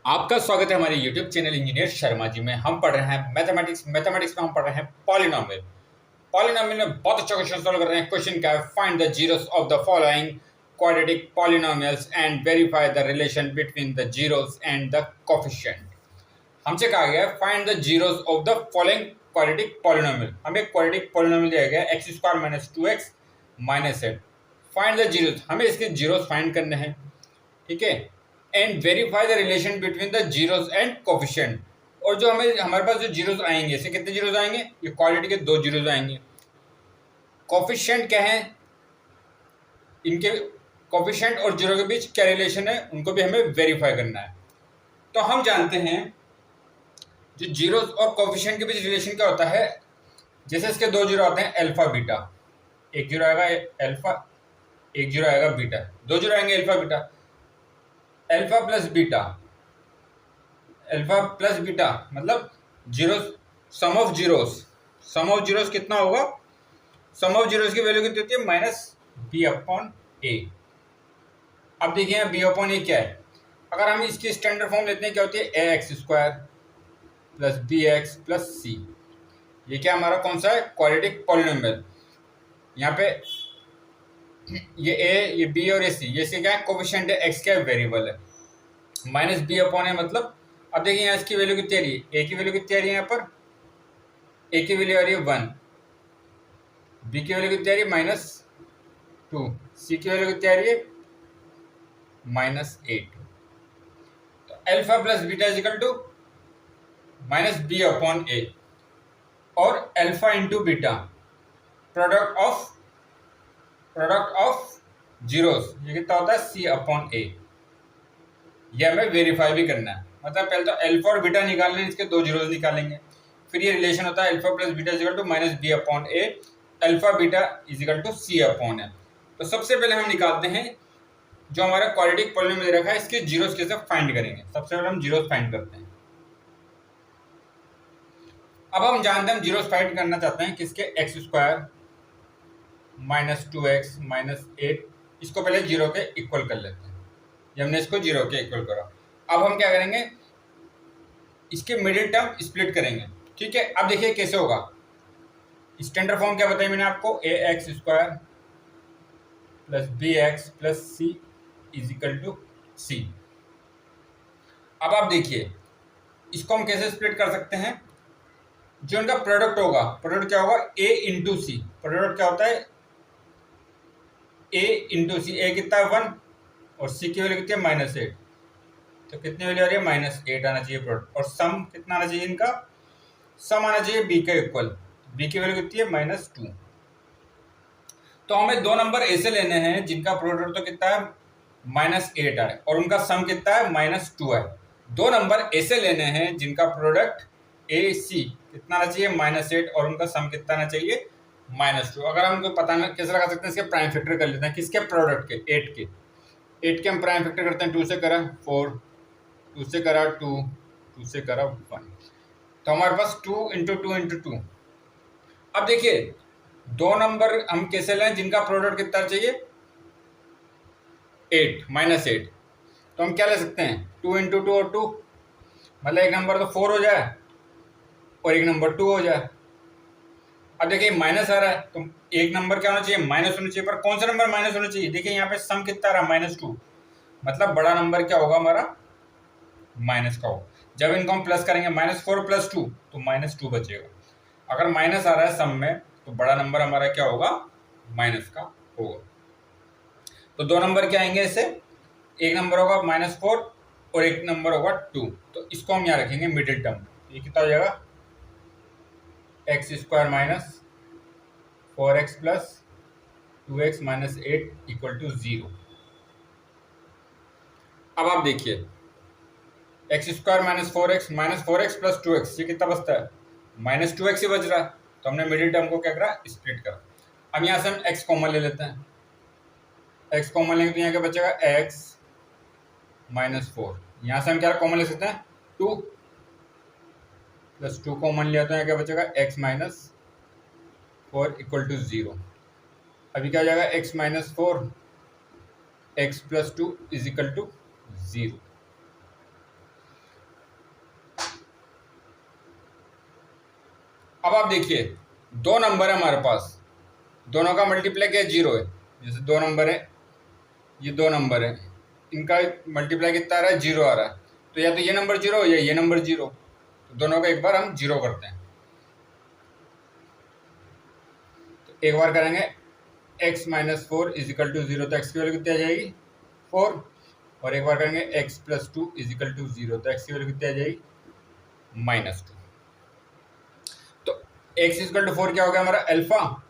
आपका स्वागत है हमारे YouTube channel engineer Sharma ji में। हम पढ़ रहे हैं मैथमेटिक्स में हम पढ़ रहे हैं पॉलिनोमियल। पॉलिनोमियल में बहुत अच्छा क्वेश्चन सॉल्व कर रहे हैं। क्वेश्चन क्या है? Find the zeros of the following quadratic polynomials and verify the relation between the zeros and the coefficient. हमसे कहा गया है find the zeros of the following quadratic polynomial. हमें क्वाड्रेटिक पॉलिनोमियल दिया गया है x square minus 2x minus 8। Find the zeros, हमें इसके जीरोस फाइंड करने हैं, ठीक है। And verify the relation between the zeros and coefficient. और जो हमारे पास जो जीरोस आएंगे, इससे कितने जीरोस आएंगे? ये क्वालिटी के 2 जीरोस आएंगे। कोफिशिएंट क्या है? इनके कोफिशिएंट और जीरो के बीच क्या रिलेशन है, उनको भी हमें वेरीफाई करना है। तो हम जानते हैं जो जीरोस और कोफिशिएंट के बीच रिलेशन क्या होता है। जैसे इसके 2 जीरो आते हैं अल्फा बीटा, एक जीरो आएगा अल्फा, एक जीरो आएगा बीटा, 2 जीरो आएंगे alpha beta. Alpha plus beta मतलब जीरो, सम ऑफ जीरोस कितना होगा? सम ऑफ जीरोस की वैल्यू कितनी होती है? माइनस बी अपॉन ए। अब देखिए बी अपॉन ए क्या है। अगर हम इसकी स्टैंडर्ड फॉर्म लेते हैं, क्या होती है? A x square plus b x plus c. ये क्या हमारा कौन सा है? Quadratic polynomial. यहाँ पे ये ए, ये बी और ये सी, ये सी क्या है? कोफिशिएंट है, एक्स क्या है? वेरिएबल है। माइनस बी अपॉन ए मतलब, अब देखिए यहाँ इसकी वैल्यू कितनी आ रही है? ए की वैल्यू कितनी आ रही है? यहाँ पर ए की वैल्यू आ रही है 1, बी की वैल्यू कितनी आ रही है? -2, सी की वैल्यू कितनी आ रही है? -8। तो alpha plus beta is equal to minus b upon a, और alpha into beta product of zeros, ये कितना होता है? C upon a. ये हमें वेरीफाई भी करना है। मतलब पहले तो अल्फा और बीटा निकालने, इसके 2 जीरोस निकालेंगे, फिर ये रिलेशन होता है alpha plus beta is equal to minus b upon a, alpha beta is equal to c upon a. तो सबसे पहले हम निकालते हैं जो हमारा क्वाड्रेटिक पॉलिनोमियल रखा है, इसके जीरोस कैसे फाइंड करेंगे। सबसे पहले हम जीरोस फाइंड करते हैं। अब हम जानते हैं हम जीरोस फाइंड करना चाहते हैं किसके? X square minus 2x minus 8। इसको पहले जीरो के इक्वल कर लेते हैं। ये हमने इसको जीरो के इक्वल करा। अब हम क्या करेंगे? इसके मिडिल टर्म स्प्लिट करेंगे, ठीक है। अब देखिए कैसे होगा। स्टैंडर्ड फॉर्म क्या बताई मैंने आपको? A x square plus b x plus c is equal to c. अब आप देखिए इसको हम कैसे स्प्लिट कर सकते हैं। जो इनका प्रोडक्ट होगा, प्रोडक्ट क्या होगा? ए इंटू सी। प्रोडक्ट क्या होता है? ए इंटू सी। ए कितना है? 1, और सी की वैल्यू कितनी है? -8। तो कितनी वैल्यू आ रही है? -8 आना चाहिए प्रोडक्ट। और सम कितना आना चाहिए इनका? सम आना चाहिए बी के इक्वल। बी की वैल्यू कितनी है? -2। तो हमें 2 नंबर ऐसे लेने हैं जिनका प्रोडक्ट तो कितना है? -8 आए, और उनका सम कितना है? -2 है। 2 नंबर ऐसे लेने हैं जिनका प्रोडक्ट ए सी कितना आना चाहिए? -8, और उनका सम कितना आना चाहिए? -2। अगर हमको पता ना कैसे लगा सकते हैं, इसके प्राइम फैक्टर कर लेते हैं। किसके? प्रोडक्ट के, 8 के। 8 के हम प्राइम फैक्टर करते हैं। 2 से करा 4, 2 से करा 2, 2 से करा 1। तो हमारे पास 2 इंटू 2 इंटू 2। अब देखिए 2 नंबर हम कैसे लें जिनका प्रोडक्ट कितना चाहिए? 8 -8। तो हम क्या ले सकते हैं? 2 इंटू 2 और 2, मतलब एक नंबर तो 4 हो जाए और एक नंबर 2 हो जाए। अब देखिए माइनस आ रहा है, तो एक नंबर क्या होना चाहिए? माइनस होना चाहिए। पर कौन सा नंबर माइनस होना चाहिए? देखिए यहाँ पे सम कितना आ रहा है? -2। मतलब बड़ा नंबर क्या होगा हमारा? माइनस का होगा। जब इनको हम प्लस करेंगे -4 प्लस 2, तो -2 बचेगा। अगर माइनस आ रहा है सम में, तो बड़ा नंबर हमारा क्या होगा? माइनस का होगा। तो 2 नंबर क्या आएंगे इससे? एक नंबर होगा -4 और एक नंबर होगा 2। तो इसको हम यहाँ रखेंगे मिडिल टर्म। ये कितना हो जाएगा? X square minus 4x plus 2x minus 8 equal to 0। अब आप देखिए x square minus 4x plus 2x, ये कितना बचता है? -2x ही बच रहा है। तो हमने मिडिल टर्म को क्या करा? स्प्लिट करा। अब यहाँ से हम x कॉमन ले लेते हैं। x कॉमन लेंगे तो यहाँ क्या बचेगा? x -4। यहाँ से हम क्या कॉमन ले सकते हैं? 2 प्लस 2 कॉमन लिया तो यहाँ क्या बचेगा? x -4 equal to 0। अभी क्या हो जाएगा? x -4 x plus 2 is equal to 0। अब आप देखिए दो नंबर है हमारे पास, दोनों का मल्टीप्लाई क्या 0 है। जैसे दो नंबर है, ये दो नंबर है, इनका मल्टीप्लाई कितना आ रहा है 0 आ रहा है। तो या तो ये नंबर 0 या ये नंबर 0, तो दोनों का एक बार हम 0 करते हैं। तो एक बार करेंगे x माइनस 4 इजिकल टू 0, तो x की वैल्यू कितनी आ जाएगी 4। और एक बार करेंगे x प्लस 2 इजिकल टू 0, तो x की वैल्यू कितनी आ जाएगी -2। तो x इजिकल टू 4 क्या हो गया हमारा अल्फा,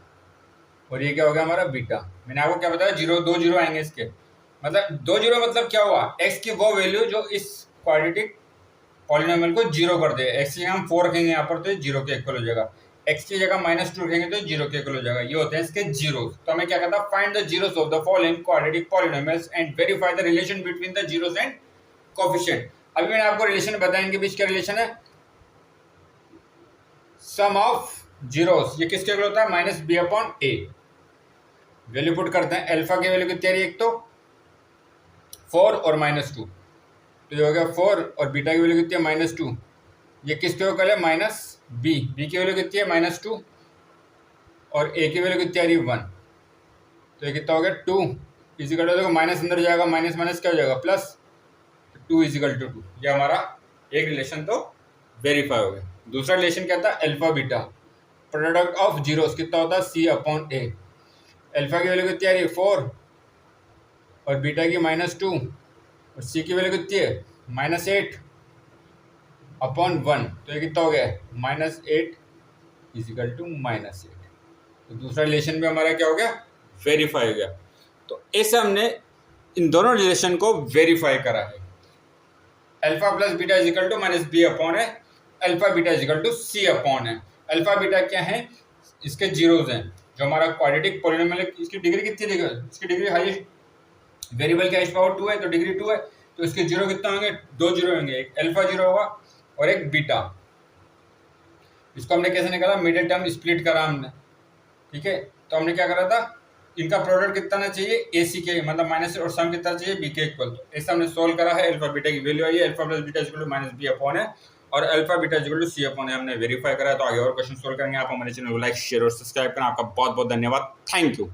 और ये क्या हो गया हमारा बीटा। मैंने आपको क्या बताया, 2 जीरो आएंगे इसके, मतलब 2 जीरो मतलब क्या हुआ, x की वो वैल्यू जो इस क्वाड्रेटिक पॉलिनोमियल को 0 कर दे। x की जगह हम 4 रखेंगे यहाँ पर तो ये 0 के इक्वल हो जाएगा, x की जगह -2 रखेंगे तो 0 के इक्वल हो जाएगा। ये होते हैं इसके जीरोस। तो हमें क्या करना, find the zeros of the following quadratic polynomials and verify the relation between the zeros and coefficient. अभी मैंने आपको रिलेशन बताया, इनके बीच का रिलेशन है सम ऑफ जीरोस। ये किसके इक्वल होता है -b/a। वैल्यू पुट करते हैं, अल्फा की वैल्यू कितनी आ रही है, एक तो 4 और -2, तो ये हो गया 4, और बीटा की वैल्यू कितनी है -2। ये किसके इक्वल है -b, b की वैल्यू कितनी है -2, और a की वैल्यू कितनी आ रही है 1, तो ये कितना हो गया 2 इजिकल टू, देखो माइनस अंदर जाएगा, माइनस माइनस क्या हो जाएगा प्लस, 2 इजिकल टू 2। ये हमारा एक रिलेशन तो वेरीफाई हो गया। दूसरा रिलेशन क्या था, alpha beta, product of zeros कितना होता है c/a। अल्फा की वैल्यू कितनी आ रही है 4, और बीटा की -2, और c की वैल्यू कितनी है -8/1, तो ये कितना हो गया -8 इजिकल टू -8। तो दूसरा रिलेशन भी हमारा क्या हो गया, वेरीफाई हो गया। तो ऐसे हमने इन दोनों रिलेशन को वेरीफाई करा है। Alpha plus beta is equal to -b/a, alpha beta is equal to c/a। Alpha beta क्या है, इसके जीरोस हैं। जो हमारा क्वाड्रेटिक पॉलिनोमियल है, इसकी डिग्री कितनी है, इसकी डिग्री हाईएस्ट वेरिएबल की हाईएस्ट पावर 2 है, तो डिग्री 2 है, तो इसके जीरो कितना होंगे, 2 जीरो होंगे, एक अल्फा जीरो होगा और एक बीटा। इसको हमने कैसे निकाला, मिडिल टर्म स्प्लिट करा हमने, ठीक है। तो हमने क्या करा था, इनका प्रोडक्ट कितना ना चाहिए AC के, मतलब माइनस, और सम कितना चाहिए B के इक्वल। तो ऐसा हमने सोल्व करा है। अल्फा बीटा की वैल्यू आई है, alpha plus beta equal to -b/a है, और alpha beta equal to c/a है। हमने वेरीफाई करा है। तो आगे और क्वेश्चन सोल्व करेंगे। आप हमारे चैनल को लाइक शेयर और सब्सक्राइब करना। आपका बहुत बहुत धन्यवाद। Thank you.